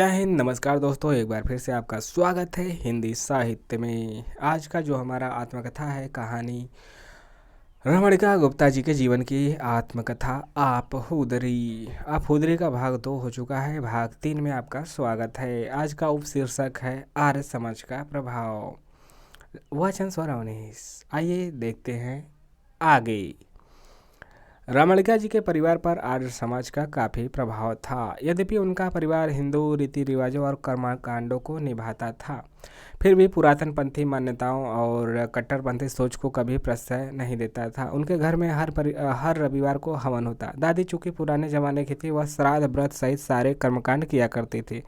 जय हिंद। नमस्कार दोस्तों, एक बार फिर से आपका स्वागत है हिंदी साहित्य में। आज का जो हमारा आत्मकथा है, कहानी रमणिका गुप्ता जी के जीवन की आत्मकथा आप हुदरी का भाग 2 हो चुका है। भाग 3 में आपका स्वागत है। आज का उपशीर्षक है आर्य समाज का प्रभाव। वचन स्वर 19। आइए देखते हैं आगे। रमणिका जी के परिवार पर आर्य समाज का काफ़ी प्रभाव था। यद्यपि उनका परिवार हिंदू रीति रिवाजों और कर्मकांडों को निभाता था, फिर भी पुरातनपंथी मान्यताओं और कट्टरपंथी सोच को कभी प्रश्रय नहीं देता था। उनके घर में हर रविवार को हवन होता। दादी चूँकि पुराने जमाने की थी, वह श्राद्ध व्रत सहित सारे कर्मकांड किया करती थी।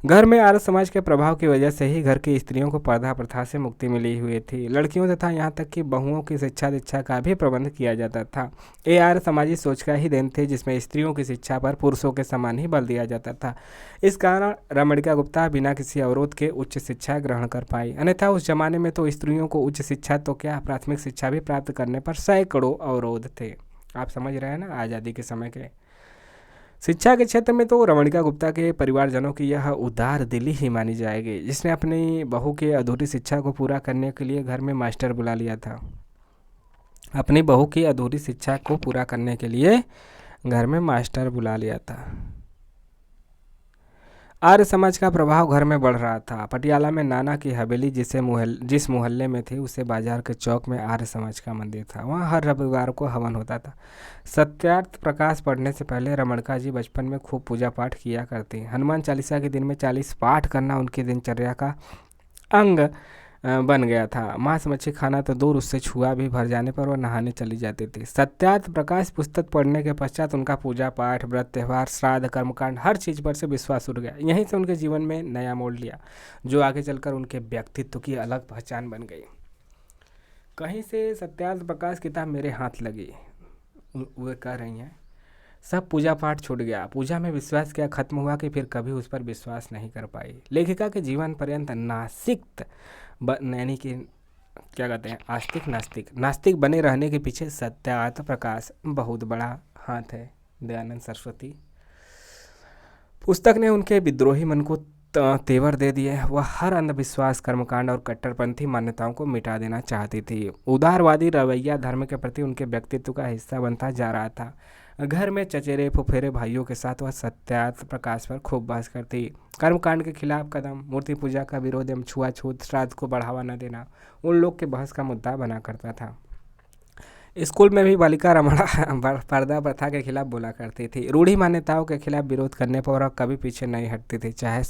घर में आर्य समाज के प्रभाव की वजह से ही घर की स्त्रियों को पर्दा प्रथा से मुक्ति मिली हुई थी। लड़कियों तथा यहाँ तक कि बहुओं की शिक्षा दीक्षा का भी प्रबंध किया जाता था। ये आर्य समाजी सोच का ही देन थे, जिसमें स्त्रियों की शिक्षा पर पुरुषों के समान ही बल दिया जाता था। इस कारण रमणिका गुप्ता बिना किसी अवरोध के उच्च शिक्षा ग्रहण कर पाई। अन्यथा उस जमाने में तो स्त्रियों को उच्च शिक्षा तो क्या, प्राथमिक शिक्षा भी प्राप्त करने पर सैकड़ों अवरोध थे। आप समझ रहे हैं ना, आज़ादी के समय के। शिक्षा के क्षेत्र में तो रमणिका गुप्ता के परिवारजनों की यह उदार दिली ही मानी जाएगी, जिसने अपनी बहू के अधूरी शिक्षा को पूरा करने के लिए घर में मास्टर बुला लिया था। अपनी बहू की अधूरी शिक्षा को पूरा करने के लिए घर में मास्टर बुला लिया था। आर्य समाज का प्रभाव घर में बढ़ रहा था। पटियाला में नाना की हवेली जिस मोहल्ले में थी, उसे बाजार के चौक में आर्य समाज का मंदिर था। वहाँ हर रविवार को हवन होता था। सत्यार्थ प्रकाश पढ़ने से पहले रमणिका जी बचपन में खूब पूजा पाठ किया करती। हनुमान चालीसा के दिन में 40 पाठ करना उनकी दिनचर्या का अंग बन गया था। मांस मच्छी खाना तो दूर, उससे छुआ भी भर जाने पर वह नहाने चली जाती थी। सत्यार्थ प्रकाश पुस्तक पढ़ने के पश्चात उनका पूजा पाठ, व्रत, त्यौहार, श्राद्ध, कर्मकांड हर चीज़ पर से विश्वास उठ गया। यहीं से उनके जीवन में नया मोड़ लिया, जो आगे चलकर उनके व्यक्तित्व की अलग पहचान बन गई। कहीं से सत्यार्थ प्रकाश किताब मेरे हाथ लगी। वे कह रही हैं, सब पूजा पाठ छूट गया। पूजा में विश्वास क्या खत्म हुआ कि फिर कभी उस पर विश्वास नहीं कर पाई। लेखिका के जीवन पर्यंत यानी कि क्या कहते हैं, नास्तिक बने रहने के पीछे सत्यार्थ प्रकाश बहुत बड़ा हाथ है। दयानंद सरस्वती। पुस्तक ने उनके विद्रोही मन को तेवर दे दिए। वह हर अंधविश्वास, कर्मकांड और कट्टरपंथी मान्यताओं को मिटा देना चाहती थी। उदारवादी रवैया धर्म के प्रति उनके व्यक्तित्व का हिस्सा बनता जा रहा था। घर में चचेरे फुफेरे भाइयों के साथ वह सत्यार्थ प्रकाश पर खूब बहस करती। कर्मकांड के खिलाफ कदम, मूर्ति पूजा का विरोध एवं छुआछूत, श्राद्ध को बढ़ावा न देना उन लोग के बहस का मुद्दा बना करता था। स्कूल में भी बालिका रमणा पर्दा प्रथा के खिलाफ बोला करती थी। रूढ़ी मान्यताओं के खिलाफ विरोध करने पर वह कभी पीछे नहीं हटती थी, चाहे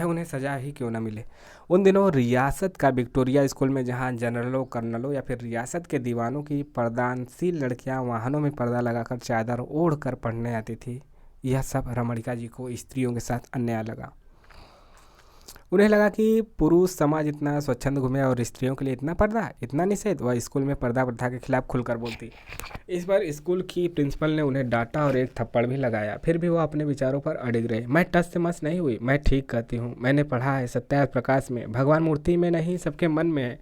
उन्हें सजा ही क्यों न मिले। उन दिनों रियासत का विक्टोरिया स्कूल में, जहां जनरलों, कर्नलों या फिर रियासत के दीवानों की पर्दानशील लड़कियां वाहनों में पर्दा लगाकर चादर ओढ़ कर पढ़ने आती थी, यह सब रमणिका जी को स्त्रियों के साथ अन्याय लगा। उन्हें लगा कि पुरुष समाज इतना स्वच्छंद घूमे और स्त्रियों के लिए इतना पर्दा, इतना निषेध। वह स्कूल में पर्दा प्रथा के खिलाफ खुलकर बोलती। इस बार स्कूल की प्रिंसिपल ने उन्हें डांटा और एक थप्पड़ भी लगाया। फिर भी वह अपने विचारों पर अड़िग रहे। मैं टस से मस नहीं हुई, मैं ठीक कहती हूँ। मैंने पढ़ा है सत्यार्थ प्रकाश में, भगवान मूर्ति में नहीं सबके मन में है।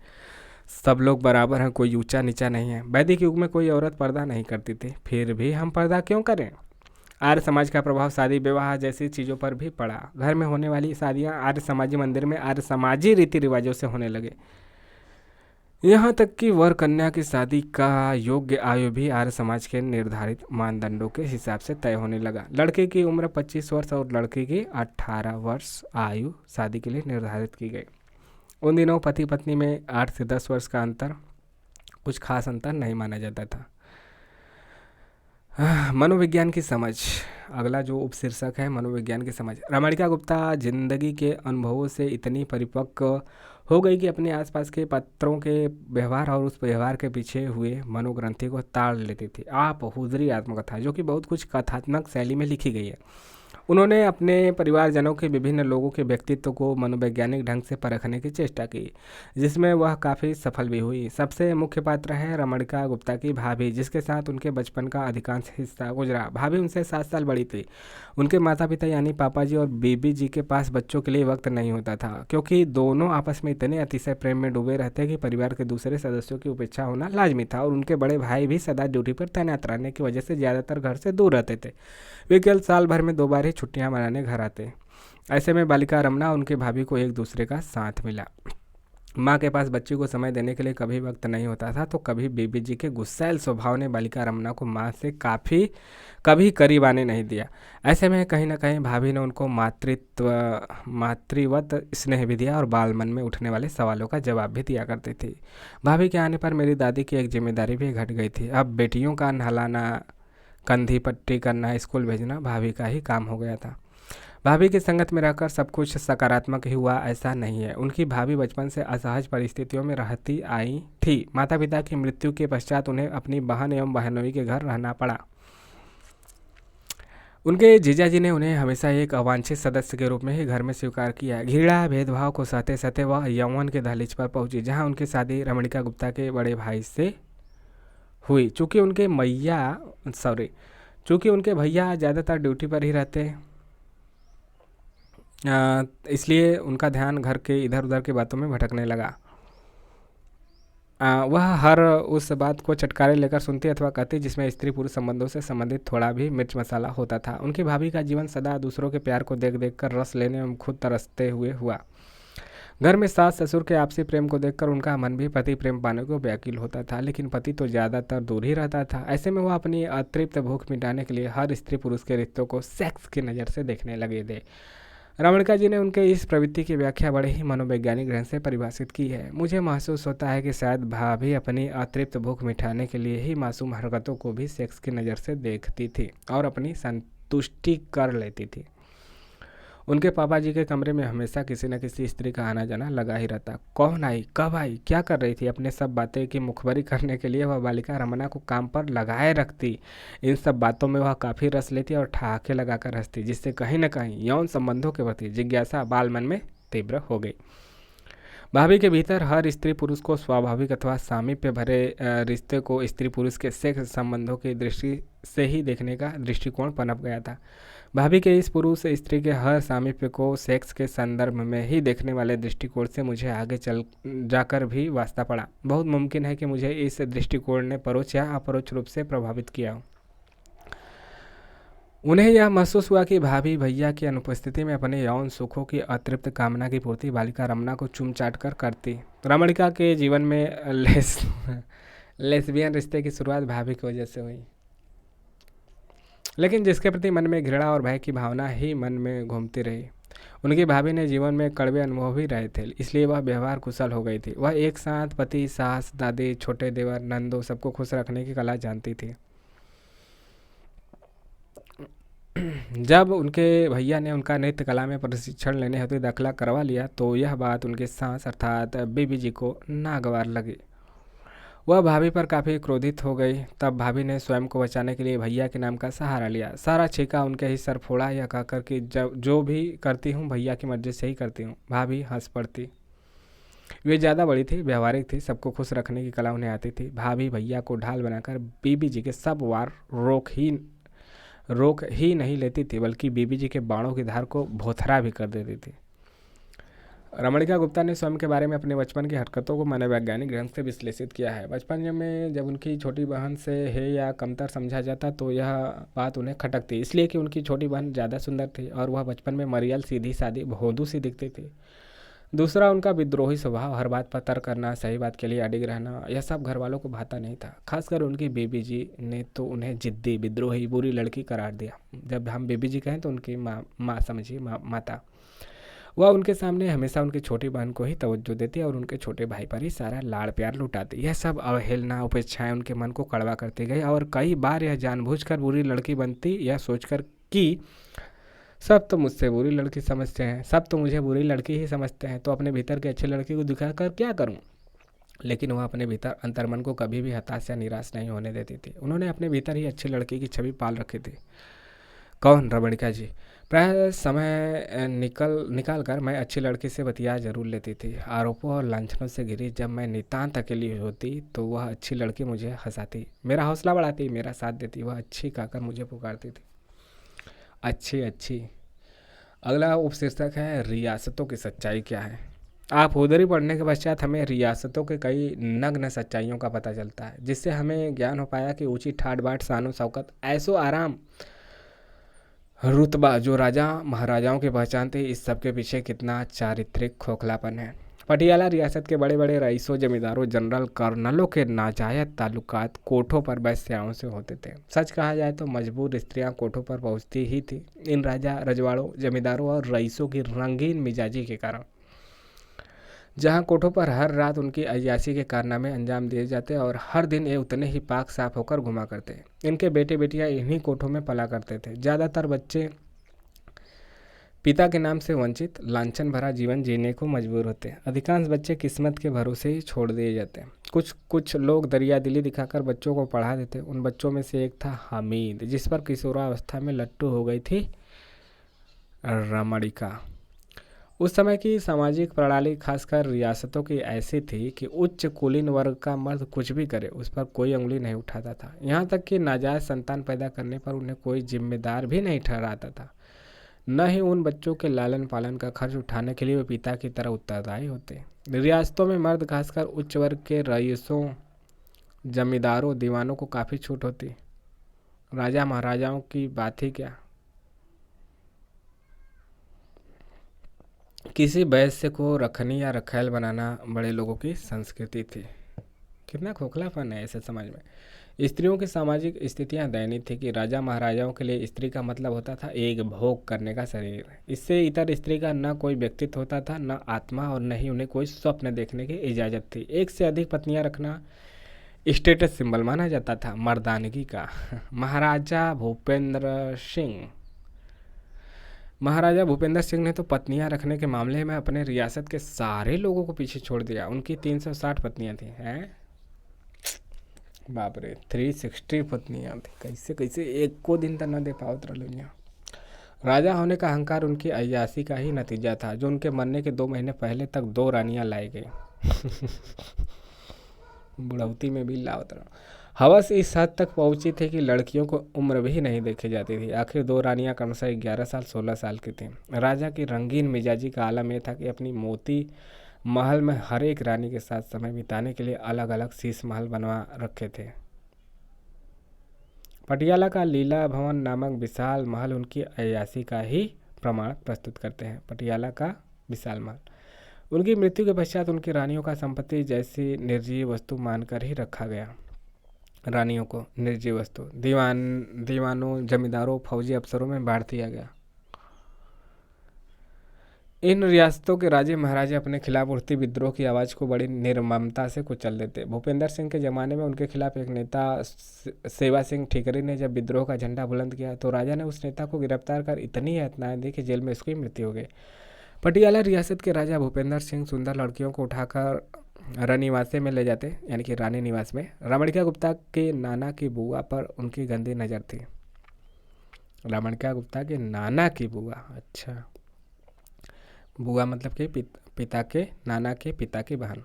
सब लोग बराबर हैं, कोई ऊंचा नीचा नहीं है। वैदिक युग में कोई औरत पर्दा नहीं करती थी, फिर भी हम पर्दा क्यों करें। आर्य समाज का प्रभाव शादी विवाह जैसी चीज़ों पर भी पड़ा। घर में होने वाली शादियां आर्य समाजी मंदिर में आर्य समाजी रीति रिवाजों से होने लगे। यहाँ तक कि वर कन्या की शादी का योग्य आयु भी आर्य समाज के निर्धारित मानदंडों के हिसाब से तय होने लगा। लड़के की उम्र 25 वर्ष और लड़की की 18 वर्ष आयु शादी के लिए निर्धारित की गई। उन दिनों पति पत्नी में 8 से 10 वर्ष का अंतर कुछ खास अंतर नहीं माना जाता था। मनोविज्ञान की समझ, अगला जो उपशीर्षक है मनोविज्ञान की समझ। रमणिका गुप्ता जिंदगी के अनुभवों से इतनी परिपक्व हो गई कि अपने आसपास के पात्रों के व्यवहार और उस व्यवहार के पीछे हुए मनोग्रंथि को ताड़ लेती थी। आप हुदरी आत्मकथा, जो कि बहुत कुछ कथात्मक शैली में लिखी गई है। उन्होंने अपने परिवारजनों के विभिन्न लोगों के व्यक्तित्व को मनोवैज्ञानिक ढंग से परखने की चेष्टा की, जिसमें वह काफ़ी सफल भी हुई। सबसे मुख्य पात्र है रमणिका गुप्ता की भाभी, जिसके साथ उनके बचपन का अधिकांश हिस्सा गुजरा। भाभी उनसे 7 साल बड़ी थी। उनके माता पिता यानी पापा जी और बीबी जी के पास बच्चों के लिए वक्त नहीं होता था, क्योंकि दोनों आपस में इतने अतिशय प्रेम में डूबे रहते कि परिवार के दूसरे सदस्यों की उपेक्षा होना लाजमी था। और उनके बड़े भाई भी सदा ड्यूटी पर तैनात रहने की वजह से ज़्यादातर घर से दूर रहते थे। वे केवल साल भर में 2 बार ही छुट्टियां मनाने घर आते। ऐसे में बालिका रमना उनके भाभी को एक दूसरे का साथ मिला। माँ के पास बच्ची को समय देने के लिए कभी वक्त नहीं होता था, तो कभी बीबी जी के गुस्सैल स्वभाव ने बालिका रमना को माँ से कभी करीब आने नहीं दिया। ऐसे में कहीं ना कहीं भाभी ने उनको मातृवत स्नेह भी दिया और बाल मन में उठने वाले सवालों का जवाब भी दिया करती थी। भाभी के आने पर मेरी दादी की एक जिम्मेदारी भी घट गई थी। अब बेटियों का नहलाना, कंधी पट्टी करना, स्कूल भेजना भाभी का ही काम हो गया था। भाभी की संगत में रहकर सब कुछ सकारात्मक ही हुआ ऐसा नहीं है। उनकी भाभी बचपन से असहज परिस्थितियों में रहती आई थी। माता पिता की मृत्यु के पश्चात उन्हें अपनी बहन एवं बहनोई के घर रहना पड़ा। उनके जीजाजी ने उन्हें हमेशा एक अवांछित सदस्य के रूप में ही घर में स्वीकार किया। घृणा भेदभाव को सहते सहते वह यौवन के दहलीज पर पहुंची, जहां उनकी शादी रमणिका गुप्ता के बड़े भाई से हुई। चूँकि उनके भैया ज़्यादातर ड्यूटी पर ही रहते, इसलिए उनका ध्यान घर के इधर उधर की बातों में भटकने लगा। वह हर उस बात को चटकारे लेकर सुनती अथवा कहती जिसमें स्त्री पुरुष संबंधों से संबंधित थोड़ा भी मिर्च मसाला होता था। उनकी भाभी का जीवन सदा दूसरों के प्यार को देख देख कर रस लेने एवं खुद तरसते हुए हुआ। घर में सास ससुर के आपसी प्रेम को देखकर उनका मन भी पति प्रेम पाने को व्याकुल होता था, लेकिन पति तो ज़्यादातर दूर ही रहता था। ऐसे में वह अपनी अतृप्त भूख मिटाने के लिए हर स्त्री पुरुष के रिश्तों को सेक्स की नज़र से देखने लगे थे। रमणिका जी ने उनके इस प्रवृत्ति की व्याख्या बड़े ही मनोवैज्ञानिक ढंग से परिभाषित की है। मुझे महसूस होता है कि शायद भाभी अपनी अतृप्त भूख मिटाने के लिए ही मासूम हरकतों को भी सेक्स की नज़र से देखती थी और अपनी संतुष्टि कर लेती थी। उनके पापा जी के कमरे में हमेशा किसी न किसी स्त्री का आना जाना लगा ही रहता। कौन आई, कब आई, क्या कर रही थी, अपने सब बातें की मुखबरी करने के लिए वह बालिका रमना को काम पर लगाए रखती। इन सब बातों में वह काफ़ी रस लेती और ठहाके लगाकर हंसती, जिससे कहीं न कहीं यौन संबंधों के प्रति जिज्ञासा बाल मन में तीव्र हो गई। भाभी के भीतर हर स्त्री पुरुष को स्वाभाविक अथवा सामीप्य भरे रिश्ते को स्त्री पुरुष के सेक्स संबंधों की दृष्टि से ही देखने का दृष्टिकोण पनप गया था। भाभी के इस पुरुष स्त्री के हर सामीप्य को सेक्स के संदर्भ में ही देखने वाले दृष्टिकोण से मुझे आगे चल जाकर भी वास्ता पड़ा। बहुत मुमकिन है कि मुझे इस दृष्टिकोण ने परोक्ष या अपरोक्ष रूप से प्रभावित किया हो। उन्हें यह महसूस हुआ कि भाभी भैया की अनुपस्थिति में अपने यौन सुखों की अतृप्त कामना की पूर्ति बालिका रमना को चूम चाट कर करती। रमणिका के जीवन में लेस्बियन रिश्ते की शुरुआत भाभी की वजह से हुई, लेकिन जिसके प्रति मन में घृणा और भय की भावना ही मन में घूमती रही। उनकी भाभी ने जीवन में कड़वे अनुभव भी रहे थे, इसलिए वह व्यवहार कुशल हो गई थी। वह एक साथ पति, सास, दादी, छोटे देवर, नंदों सबको खुश रखने की कला जानती थी। जब उनके भैया ने उनका नृत्य कला में प्रशिक्षण लेने हेतु दाखिला करवा लिया तो यह बात उनके सास अर्थात बीबी जी को नागवार लगी। वह भाभी पर काफ़ी क्रोधित हो गई। तब भाभी ने स्वयं को बचाने के लिए भैया के नाम का सहारा लिया। सारा छीका उनके ही सर फोड़ा, यह कहकर कि जो भी करती हूँ भैया की मर्जी से ही करती हूँ। भाभी हंस पड़ती। वे ज़्यादा बड़ी थी, व्यवहारिक थी, सबको खुश रखने की कला उन्हें आती थी। भाभी भैया को ढाल बनाकर बीबी जी के सब वार रोक ही नहीं लेती थी, बल्कि बीबी जी के बाणों की धार को भोथरा भी कर देती थी। रमणिका गुप्ता ने स्वयं के बारे में अपने बचपन की हरकतों को मनोवैज्ञानिक ढंग से विश्लेषित किया है। बचपन में जब उनकी छोटी बहन से है या कमतर समझा जाता तो यह बात उन्हें खटकती, इसलिए कि उनकी छोटी बहन ज़्यादा सुंदर थी और वह बचपन में मरियल, सीधी सादी, भोंदू सी दिखती थी। दूसरा, उनका विद्रोही स्वभाव, हर बात पर तर्क करना, सही बात के लिए अडिग रहना, यह सब घर वालों को भाता नहीं था। खासकर उनकी बीबी जी ने तो उन्हें जिद्दी, विद्रोही, बुरी लड़की करार दिया। जब हम बीबी जी कहें तो उनकी माँ समझिए, माता। वह उनके सामने हमेशा उनकी छोटी बहन को ही तवज्जो देती और उनके छोटे भाई पर ही सारा लाड़ प्यार लुटाती। यह सब अवहेलना, उपेक्षाएं उनके मन को कड़वा करती गई और कई बार यह जानबूझकर बुरी लड़की बनती, यह सोचकर कि सब तो मुझसे बुरी लड़की समझते हैं, सब तो मुझे बुरी लड़की ही समझते हैं, तो अपने भीतर की अच्छी लड़की को दिखाकर क्या करूं। लेकिन वह अपने भीतर अंतर्मन को कभी भी हताश या निराश नहीं होने देती थी। उन्होंने अपने भीतर ही अच्छी लड़की की छवि पाल रखी थी। कौन? रमणिका जी। प्राय समय निकाल कर मैं अच्छी लड़की से बतिया जरूर लेती थी। आरोपों और लांछनों से घिरी जब मैं नितांत अकेली होती तो वह अच्छी लड़की मुझे हंसाती, मेरा हौसला बढ़ाती, मेरा साथ देती। वह अच्छी कहकर मुझे पुकारती थी। अच्छी। अगला उपशीर्षक है रियासतों की सच्चाई क्या है। आप उधरी पढ़ने के पश्चात हमें रियासतों के कई नग्न सच्चाइयों का पता चलता है, जिससे हमें ज्ञान हो पाया कि ऊंची ठाट बाट, शानो शौकत, ऐसो आराम, रुतबा जो राजा महाराजाओं की पहचान थी, इस सब के पीछे कितना चारित्रिक खोखलापन है। पटियाला रियासत के बड़े बड़े रईसों, जमींदारों, जनरल, कर्नलों के नाजायज ताल्लुकात कोठों पर वेश्याओं से होते थे। सच कहा जाए तो मजबूर स्त्रियां कोठों पर पहुंचती ही थी, इन राजा रजवाड़ों, जमींदारों और रईसों की रंगीन मिजाजी के कारण। जहां कोठों पर हर रात उनकी अय्याशी के कारनामे अंजाम दिए जाते और हर दिन ये उतने ही पाक साफ होकर घुमा करते। इनके बेटे बेटियां इन्हीं कोठों में पला करते थे। ज़्यादातर बच्चे पिता के नाम से वंचित, लांछन भरा जीवन जीने को मजबूर होते। अधिकांश बच्चे किस्मत के भरोसे ही छोड़ दिए जाते। कुछ लोग दरिया दिली दिखाकर बच्चों को पढ़ा देते। उन बच्चों में से एक था हामिद, जिस पर किशोरावस्था में लट्टू हो गई थी रमणिका। उस समय की सामाजिक प्रणाली खासकर रियासतों की ऐसी थी कि उच्च कुलीन वर्ग का मर्द कुछ भी करे उस पर कोई उंगली नहीं उठाता था। यहाँ तक कि नाजायज संतान पैदा करने पर उन्हें कोई जिम्मेदार भी नहीं ठहराता था। न ही उन बच्चों के लालन पालन का खर्च उठाने के लिए वे पिता की तरह उत्तरदायी होते। रियासतों में मर्द, खासकर उच्च वर्ग के रईसों, जमींदारों, दीवानों को काफ़ी छूट होती। राजा महाराजाओं की बात ही क्या, किसी वैश्य को रखनी या रखैल बनाना बड़े लोगों की संस्कृति थी। कितना खोखलापन है ऐसे समाज में। स्त्रियों की सामाजिक स्थितियां दयनीय थी कि राजा महाराजाओं के लिए स्त्री का मतलब होता था एक भोग करने का शरीर। इससे इतर स्त्री का न कोई व्यक्तित्व होता था, न आत्मा, और न ही उन्हें कोई स्वप्न देखने की इजाज़त थी। एक से अधिक पत्नियां रखना स्टेटस सिंबल माना जाता था, मर्दानगी का। महाराजा भूपेंद्र सिंह ने तो पत्नियां रखने के मामले में अपने रियासत के सारे लोगों को पीछे छोड़ दिया। उनकी 360 पत्नियां थी। हैं, बाप रे, 360 पत्नियां थी। कैसे कैसे एक को दिन तक न दे पाओ तरह। राजा होने का अहंकार उनकी अय्याशी का ही नतीजा था, जो उनके मरने के 2 महीने पहले तक 2 रानियां लाई गई। बुढ़ौती में भी लावत रहा। हवस इस हद तक पहुंची थी कि लड़कियों को उम्र भी नहीं देखी जाती थी। आखिर 2 रानियां क्रमशः 11 साल 16 साल की थीं। राजा की रंगीन मिजाजी का आलम यह था कि अपनी मोती महल में हर एक रानी के साथ समय बिताने के लिए अलग अलग शीश महल बनवा रखे थे। पटियाला का लीला भवन नामक विशाल महल उनकी अय्याशी का ही प्रमाण प्रस्तुत करते हैं। पटियाला का विशाल महल उनकी मृत्यु के पश्चात उनकी रानियों का संपत्ति जैसी निर्जीव वस्तु मानकर ही रखा गया। रानियों को निर्जीव वस्तु दीवानों, जमींदारों, फौजी अफसरों में बांट दिया गया। इन रियासतों के राजे महाराजे अपने खिलाफ उठती विद्रोह की आवाज़ को बड़ी निर्ममता से कुचल देते। भूपेंद्र सिंह के ज़माने में उनके खिलाफ एक नेता सेवा सिंह ठीकरी ने जब विद्रोह का झंडा बुलंद किया तो राजा ने उस नेता को गिरफ्तार कर इतनी यातनाएं दी कि जेल में उसकी मृत्यु हो गई। पटियाला रियासत के राजा भूपेंद्र सिंह सुंदर लड़कियों को उठाकर रनिवासे में ले जाते, यानी कि रानी निवास में। रमणिका गुप्ता के नाना की बुआ पर उनकी गंदी नज़र थी। रमणिका गुप्ता के नाना की बुआ, अच्छा, बुआ मतलब कि पिता के नाना के पिता की बहन।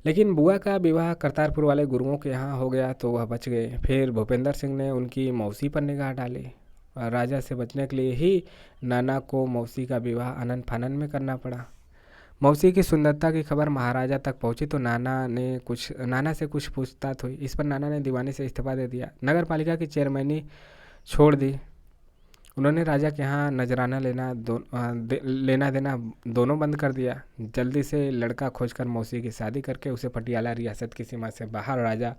लेकिन बुआ का विवाह करतारपुर वाले गुरुओं के यहाँ हो गया तो वह बच गए। फिर भूपेंद्र सिंह ने उनकी मौसी पर निगाह डाली। राजा से बचने के लिए ही नाना को मौसी का विवाह आनन फानन में करना पड़ा। मौसी की सुंदरता की खबर महाराजा तक पहुंची तो नाना से कुछ पूछताछ हुई। इस पर नाना ने दीवानी से इस्तीफा दे दिया, नगर पालिका की चेयरमैनी छोड़ दी। उन्होंने राजा के यहाँ नजराना लेना देना दोनों बंद कर दिया। जल्दी से लड़का खोजकर मौसी की शादी करके उसे पटियाला रियासत की सीमा से बाहर राजा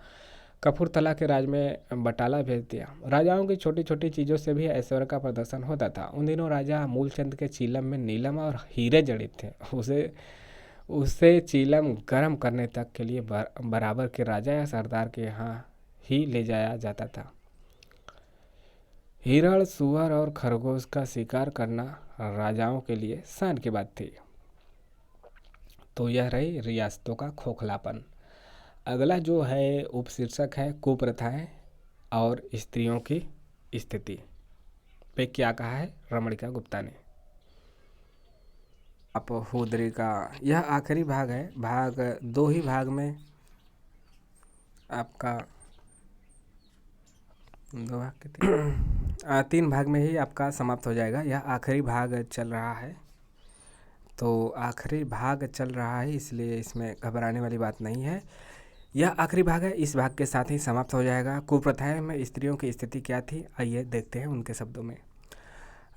कपूरथला के राज में बटाला भेज दिया। राजाओं की छोटी छोटी चीज़ों से भी ऐश्वर्य का प्रदर्शन होता था। उन दिनों राजा मूलचंद के चीलम में नीलम और हीरे जड़ित थे। उसे चीलम गर्म करने तक के लिए बराबर के राजा या सरदार के यहाँ ही ले जाया जाता था। हिरण, सुअर और खरगोश का शिकार करना राजाओं के लिए शान की बात थी। तो यह रही रियासतों का खोखलापन। अगला जो है उपशीर्षक है कुप्रथाएं और स्त्रियों की स्थिति पे क्या कहा है रमणिका गुप्ता ने। आप हुदरी का यह आखिरी भाग है। भाग 2 ही भाग में आपका 3 भाग में ही आपका समाप्त हो जाएगा। यह आखिरी भाग चल रहा है, तो आखिरी भाग चल रहा है इसलिए इसमें घबराने वाली बात नहीं है। यह आखिरी भाग है, इस भाग के साथ ही समाप्त हो जाएगा। कुप्रथाएं में स्त्रियों की स्थिति क्या थी, आइए देखते हैं उनके शब्दों में।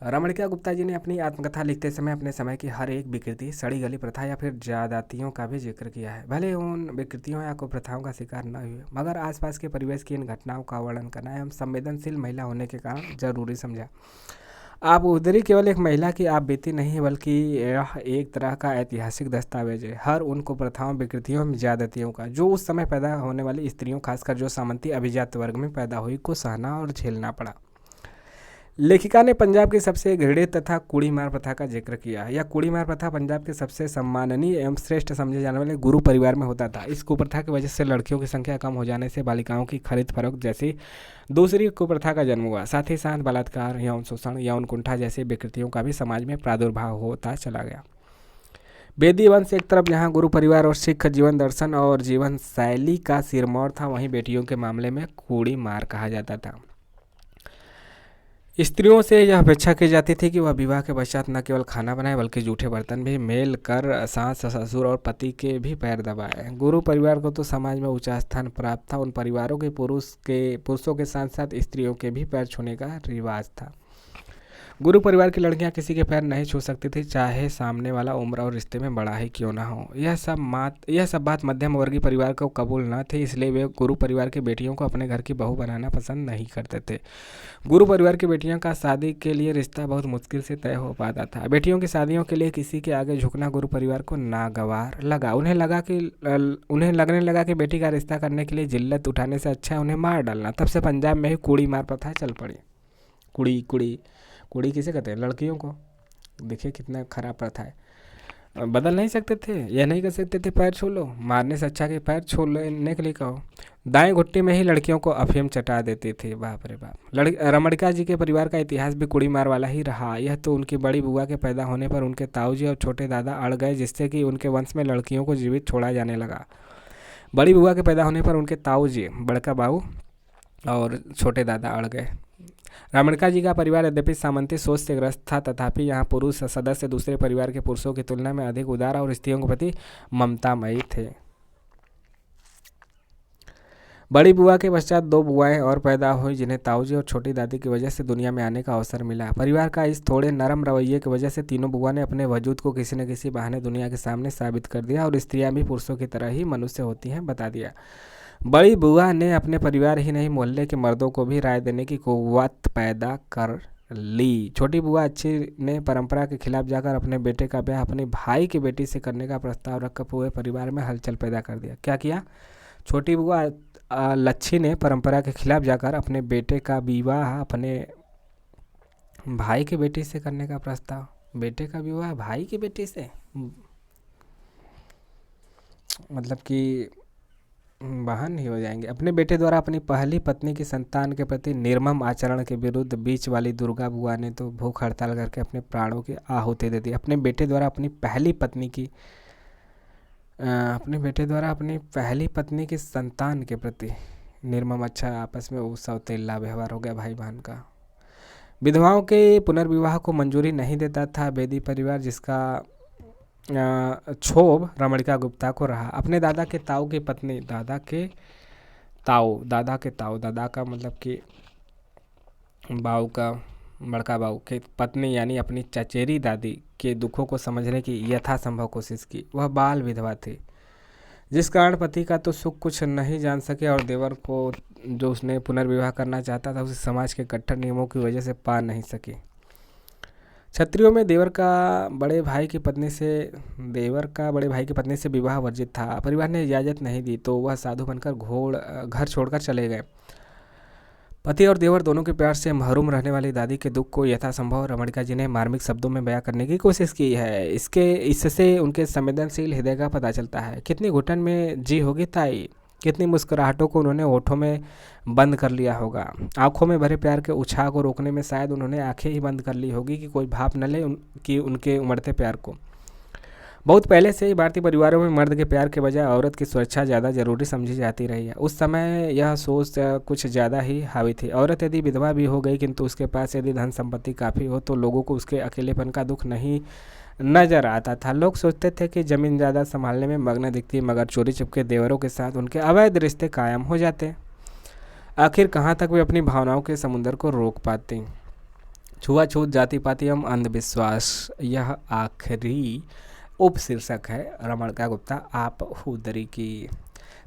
रमणिका गुप्ता जी ने अपनी आत्मकथा लिखते समय अपने समय की हर एक विकृति, सड़ी गली प्रथा या फिर ज्यादतियों का भी जिक्र किया है। भले उन विकृतियों या कुप्रथाओं का शिकार न हुए, मगर आसपास के परिवेश की इन घटनाओं का वर्णन करना एवं संवेदनशील महिला होने के कारण जरूरी समझा। आप उधरी केवल एक महिला की आप बीती नहीं, बल्कि यह एक तरह का ऐतिहासिक दस्तावेज है हर उन कुप्रथाओं, विकृतियों एवं ज्यादतियों का जो उस समय पैदा होने वाली स्त्रियों, खासकर जो सामंती अभिजात वर्ग में पैदा हुई, को सहना और झेलना पड़ा। लेखिका ने पंजाब की सबसे घृणित तथा कुड़ीमार प्रथा का जिक्र किया। यह कुड़ीमार प्रथा पंजाब के सबसे सम्माननीय एवं श्रेष्ठ समझे जाने वाले गुरु परिवार में होता था। इस कुप्रथा की वजह से लड़कियों की संख्या कम हो जाने से बालिकाओं की खरीद फरोख्त जैसी दूसरी कुप्रथा का जन्म हुआ। साथ ही साथ बलात्कार, यौन शोषण, यौन कुंठा जैसी विकृतियों का भी समाज में प्रादुर्भाव होता चला गया। बेदी वंश एक तरफ जहाँ गुरु परिवार और सिख जीवन दर्शन और जीवन शैली का सिरमौर था, वहीं बेटियों के मामले में कुड़ी मार कहा जाता था। स्त्रियों से यह अपेक्षा की जाती थी कि वह विवाह के पश्चात न केवल खाना बनाए, बल्कि जूठे बर्तन भी मेल कर सास, ससुर और पति के भी पैर दबाए। गुरु परिवार को तो समाज में ऊंचा स्थान प्राप्त था। उन परिवारों के पुरुषों के साथ साथ स्त्रियों के भी पैर छूने का रिवाज था। गुरु परिवार की लड़कियां किसी के पैर नहीं छू सकती थी, चाहे सामने वाला उम्र और रिश्ते में बड़ा ही क्यों ना हो। यह सब बात मध्यम वर्गीय परिवार को कबूल न थी, इसलिए वे गुरु परिवार की बेटियों को अपने घर की बहू बनाना पसंद नहीं करते थे। गुरु परिवार की बेटियों का शादी के लिए रिश्ता बहुत मुश्किल से तय हो पाता था। बेटियों की शादियों के लिए किसी के आगे झुकना गुरु परिवार को नागवार लगा। उन्हें लगने लगा कि बेटी का रिश्ता करने के लिए जिल्लत उठाने से अच्छा है उन्हें मार डालना। तब से पंजाब में ही कुड़ी मार प्रथा चल पड़ी। कुड़ी किसे कहते हैं? लड़कियों को। देखिए कितना खराब प्रथा है। बदल नहीं सकते थे, यह नहीं कर सकते थे पैर छू लो, मारने से अच्छा कि पैर छू लेने के लिए कहो। दाएं घुट्टी में ही लड़कियों को अफीम चटा देते थे। बाप रे बाप। रमणिका जी के परिवार का इतिहास भी कुड़ी मार वाला ही रहा। यह तो उनकी बड़ी बुआ के पैदा होने पर उनके ताऊजी और छोटे दादा अड़ गए, जिससे कि उनके वंश में लड़कियों को जीवित छोड़ा जाने लगा। बड़ी बुआ के पैदा होने पर उनके ताऊजी, बड़का बाऊ और छोटे दादा अड़ गए। रमणिका जी का परिवार यद्यपि सामंती सोच से ग्रस्त था, तथापि यहाँ पुरुष सदस्य दूसरे परिवार के पुरुषों की तुलना में अधिक उदार और स्त्रियों के प्रति ममतामयी थे। बड़ी बुआ के पश्चात दो बुआएं और पैदा हुई, जिन्हें ताऊजी और छोटी दादी की वजह से दुनिया में आने का अवसर मिला। परिवार का इस थोड़े नरम रवैये की वजह से तीनों बुआ ने अपने वजूद को किसी न किसी बहाने दुनिया के सामने साबित कर दिया और स्त्रियां भी पुरुषों की तरह ही मनुष्य होती हैं बता दिया। बड़ी बुआ ने अपने परिवार ही नहीं, मोहल्ले के मर्दों को भी राय देने की कुव्वत पैदा कर ली। छोटी बुआ अच्छी ने परंपरा के खिलाफ जाकर अपने बेटे का ब्याह अपने भाई की बेटी से करने का प्रस्ताव रखकर पूरे परिवार में हलचल पैदा कर दिया। क्या किया? छोटी बुआ लच्छी ने परंपरा के खिलाफ जाकर अपने बेटे का विवाह अपने भाई की बेटी से करने का प्रस्ताव। बेटे का विवाह भाई की बेटी से, मतलब कि बहन ही हो जाएंगे। अपने बेटे द्वारा अपनी पहली पत्नी की संतान के प्रति निर्मम आचरण के विरुद्ध बीच वाली दुर्गा बुआ ने तो भूख हड़ताल करके अपने प्राणों की आहुति दे दी। अपने बेटे द्वारा अपनी पहली पत्नी की संतान के प्रति निर्मम, अच्छा आपस में वो सौतेला व्यवहार हो गया भाई बहन का। विधवाओं के पुनर्विवाह को मंजूरी नहीं देता था बेदी परिवार, जिसका क्षोभ रमणिका गुप्ता को रहा। अपने दादा के ताऊ की पत्नी, दादा का मतलब कि बाऊ का, बड़का बाऊ के पत्नी यानी अपनी चचेरी दादी के दुखों को समझने की यथासंभव कोशिश की। वह बाल विधवा थी, जिस कारण पति का तो सुख कुछ नहीं जान सके और देवर को जो उसने पुनर्विवाह करना चाहता था उसे समाज के कट्टर नियमों की वजह से पा नहीं सकी। क्षत्रियों में देवर का बड़े भाई की पत्नी से विवाह वर्जित था। परिवार ने इजाज़त नहीं दी तो वह साधु बनकर घर छोड़कर चले गए। पति और देवर दोनों के प्यार से महरूम रहने वाली दादी के दुख को यथासंभव रमणिका जी ने मार्मिक शब्दों में बयां करने की कोशिश की है। इससे उनके संवेदनशील हृदय का पता चलता है। कितनी घुटन में जी होगी ताई, कितनी मुस्कुराहटों को उन्होंने होठों में बंद कर लिया होगा। आंखों में भरे प्यार के उछाल को रोकने में शायद उन्होंने आंखें ही बंद कर ली होगी कि कोई भाप न ले कि उनके उमड़ते प्यार को। बहुत पहले से ही भारतीय परिवारों में मर्द के प्यार के बजाय औरत की सुरक्षा ज़्यादा जरूरी समझी जाती रही है। उस समय यह सोच कुछ ज़्यादा ही हावी थी। औरत यदि विधवा भी हो गई किंतु उसके पास यदि धन संपत्ति काफ़ी हो तो लोगों को उसके अकेलेपन का दुख नहीं नजर आता था। लोग सोचते थे कि जमीन ज़्यादा संभालने में मग्न दिखती, मगर चोरी चुपके देवरों के साथ उनके अवैध रिश्ते कायम हो जाते। आखिर कहाँ तक वे अपनी भावनाओं के समुद्र को रोक पाती। छुआछूत, जाति पाति एवं अंधविश्वास, यह आखिरी उपशीर्षक है रमणका गुप्ता आप हुदरी की।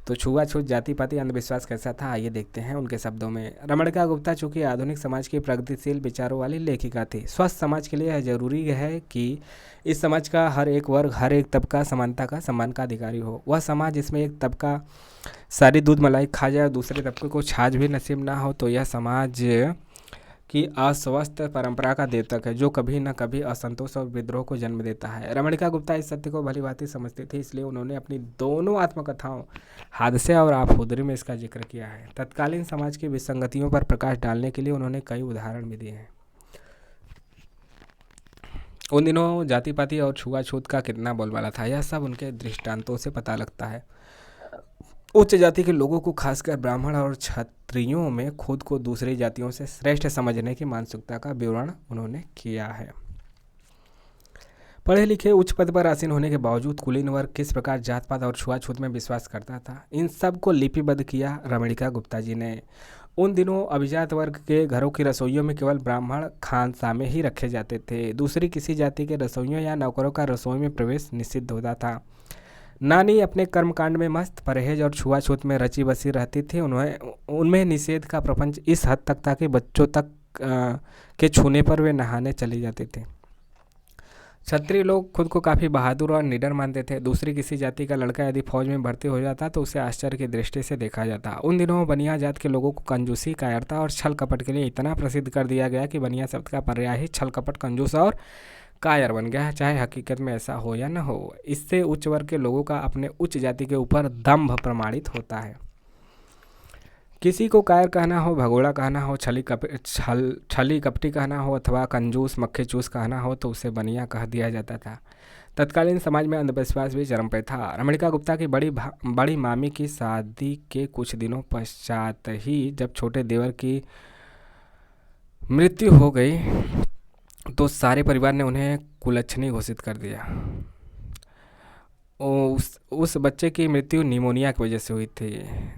तो छुआछूत, जाति पाति, अंधविश्वास कैसा था, आइए देखते हैं उनके शब्दों में। रमणका गुप्ता चूंकि आधुनिक समाज की प्रगतिशील विचारों वाली लेखिका थी, स्वस्थ समाज के लिए यह जरूरी है कि इस समाज का हर एक वर्ग, हर एक तबका समानता का, सम्मान का अधिकारी हो। वह समाज जिसमें एक तबका सारी दूध मलाई खा जाए और दूसरे तबके को छाछ भी नसीब ना हो, तो यह समाज की अस्वस्थ परंपरा का द्योतक है, जो कभी न कभी असंतोष और विद्रोह को जन्म देता है। रमणिका गुप्ता इस सत्य को भली भांति समझती थी, इसलिए उन्होंने अपनी दोनों आत्मकथाओं हादसे और आप हुदरी में इसका जिक्र किया है। तत्कालीन समाज की विसंगतियों पर प्रकाश डालने के लिए उन्होंने कई उदाहरण भी दिए हैं। उन दिनों जाति पाति और छुआछूत का कितना बोलबाला था, यह सब उनके दृष्टांतों से पता लगता है। उच्च जाति के लोगों को, खासकर ब्राह्मण और क्षत्रियों में खुद को दूसरी जातियों से श्रेष्ठ समझने की मानसिकता का विवरण उन्होंने किया है। पढ़े लिखे उच्च पद पर आसीन होने के बावजूद कुलीन वर्ग किस प्रकार जात पात और छुआछूत में विश्वास करता था, इन सब को लिपिबद्ध किया रमणिका गुप्ता जी ने। उन दिनों अभिजात वर्ग के घरों की रसोइयों में केवल ब्राह्मण खानसामे ही रखे जाते थे। दूसरी किसी जाति के रसोइयों या नौकरों का रसोई में प्रवेश निषिद्ध होता था। नानी अपने कर्मकांड में मस्त, परहेज और छुआछूत में रची बसी रहती थी। उनमें निषेध का प्रपंच इस हद तक था कि बच्चों तक के छूने पर वे नहाने चले जाते थे। क्षत्रिय लोग खुद को काफ़ी बहादुर और निडर मानते थे। दूसरी किसी जाति का लड़का यदि फौज में भर्ती हो जाता तो उसे आश्चर्य की दृष्टि से देखा जाता। उन दिनों बनिया जात के लोगों को कंजूसी, कायरता और छल कपट के लिए इतना प्रसिद्ध कर दिया गया कि बनिया शब्द का पर्याय ही छल कपट, कंजूस और कायर बन गया है, चाहे हकीकत में ऐसा हो या न हो। इससे उच्च वर्ग के लोगों का अपने उच्च जाति के ऊपर दंभ प्रमाणित होता है। किसी को कायर कहना हो, भगोड़ा कहना हो, छली कपटी कहना हो अथवा कंजूस मक्खी चूस कहना हो तो उसे बनिया कह दिया जाता था। तत्कालीन समाज में अंधविश्वास भी चरम पे था। रमणिका गुप्ता की बड़ी मामी की शादी के कुछ दिनों पश्चात ही जब छोटे देवर की मृत्यु हो गई तो सारे परिवार ने उन्हें कुलच्छनी घोषित कर दिया। उस बच्चे की मृत्यु निमोनिया की वजह से हुई थी,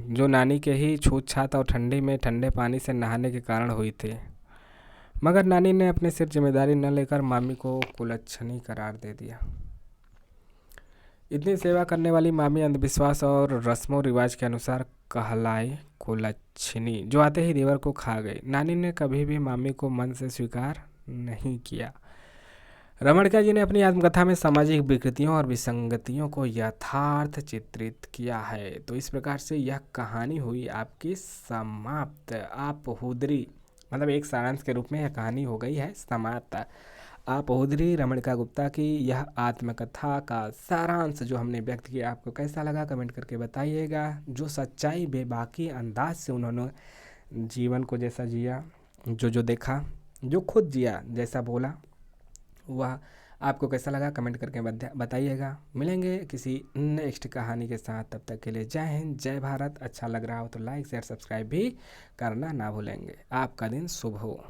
जो नानी के ही छूत छात और ठंडी में ठंडे पानी से नहाने के कारण हुई थी। मगर नानी ने अपने सिर जिम्मेदारी न लेकर मामी को कुलच्छनी करार दे दिया। इतनी सेवा करने वाली मामी अंधविश्वास और रस्मों रिवाज के अनुसार कहलाई कुलच्छनी, जो आते ही देवर को खा गई। नानी ने कभी भी मामी को मन से स्वीकार नहीं किया। रमणिका जी ने अपनी आत्मकथा में सामाजिक विकृतियों और विसंगतियों को यथार्थ चित्रित किया है। तो इस प्रकार से यह कहानी हुई आपकी समाप्त। आप हुदरी, मतलब एक सारांश के रूप में यह कहानी हो गई है समाप्त। आप हुदरी रमणिका गुप्ता की यह आत्मकथा का सारांश जो हमने व्यक्त किया, आपको कैसा लगा कमेंट करके बताइएगा। जो सच्चाई बेबाकी अंदाज से उन्होंने जीवन को जैसा जिया, जो देखा, जो खुद जिया, जैसा बोला, वह आपको कैसा लगा कमेंट करके बताइएगा। मिलेंगे किसी नेक्स्ट कहानी के साथ, तब तक के लिए जय हिंद, जय भारत। अच्छा लग रहा हो तो लाइक शेयर सब्सक्राइब भी करना ना भूलेंगे। आपका दिन शुभ हो।